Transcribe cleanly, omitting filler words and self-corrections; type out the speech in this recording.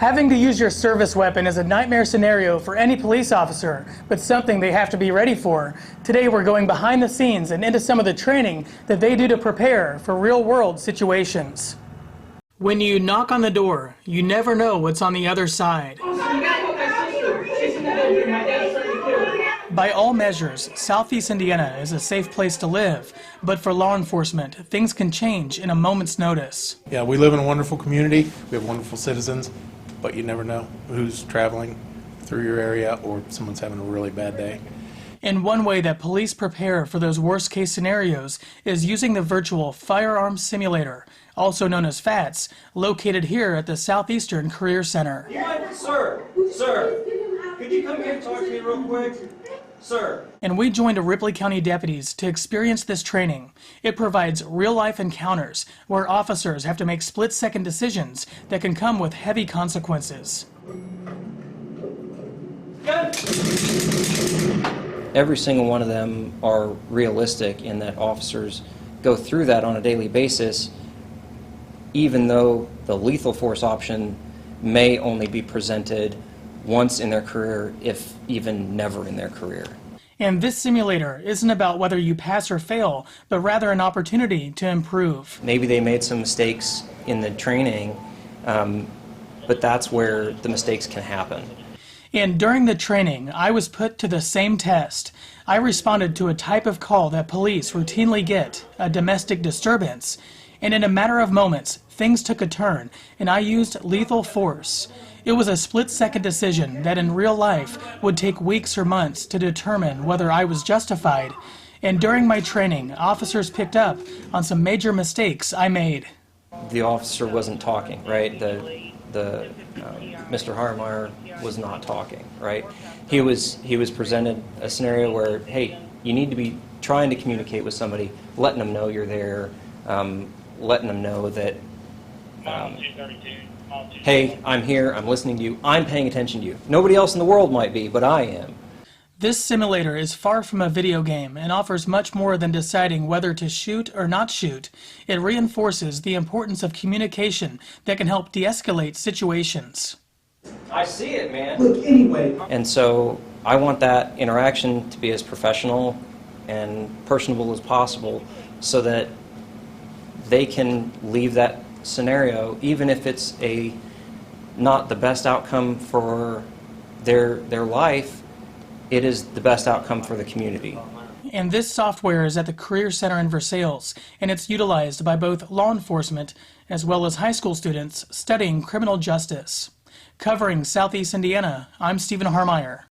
Having to use your service weapon is a nightmare scenario for any police officer, but something they have to be ready for. Today we're going behind the scenes and into some of the training that they do to prepare for real-world situations. When you knock on the door, you never know what's on the other side. By all measures, Southeast Indiana is a safe place to live, but for law enforcement, things can change in a moment's notice. Yeah, we live in a wonderful community. We have wonderful citizens, but you never know who's traveling through your area or someone's having a really bad day. And one way that police prepare for those worst-case scenarios is using the virtual firearms simulator, also known as FATS, located here at the Southeastern Career Center. Sir, could you come here and talk to me real quick? Sir. And we joined Ripley County deputies to experience this training. It provides real-life encounters where officers have to make split-second decisions that can come with heavy consequences. Good. Every single one of them are realistic in that officers go through that on a daily basis, even though the lethal force option may only be presented once in their career, if even never in their career. And this simulator isn't about whether you pass or fail, but rather an opportunity to improve. Maybe they made some mistakes in the training, but that's where the mistakes can happen. And during the training, I was put to the same test. I responded to a type of call that police routinely get, a domestic disturbance. And in a matter of moments, things took a turn, and I used lethal force. It was a split-second decision that in real life would take weeks or months to determine whether I was justified. And during my training, officers picked up on some major mistakes I made. The officer wasn't talking, right? Mr. Harmeyer was not talking, right? He was presented a scenario where, hey, you need to be trying to communicate with somebody, letting them know you're there, letting them know that, hey, I'm here, I'm listening to you, I'm paying attention to you. Nobody else in the world might be, but I am. This simulator is far from a video game and offers much more than deciding whether to shoot or not shoot. It reinforces the importance of communication that can help de-escalate situations. I see it, man. Look, anyway. And so I want that interaction to be as professional and personable as possible so that they can leave that scenario, even if it's not the best outcome for their life, it is the best outcome for the community. And this software is at the Career Center in Versailles, and it's utilized by both law enforcement as well as high school students studying criminal justice. Covering Southeast Indiana, I'm Stephen Harmeyer.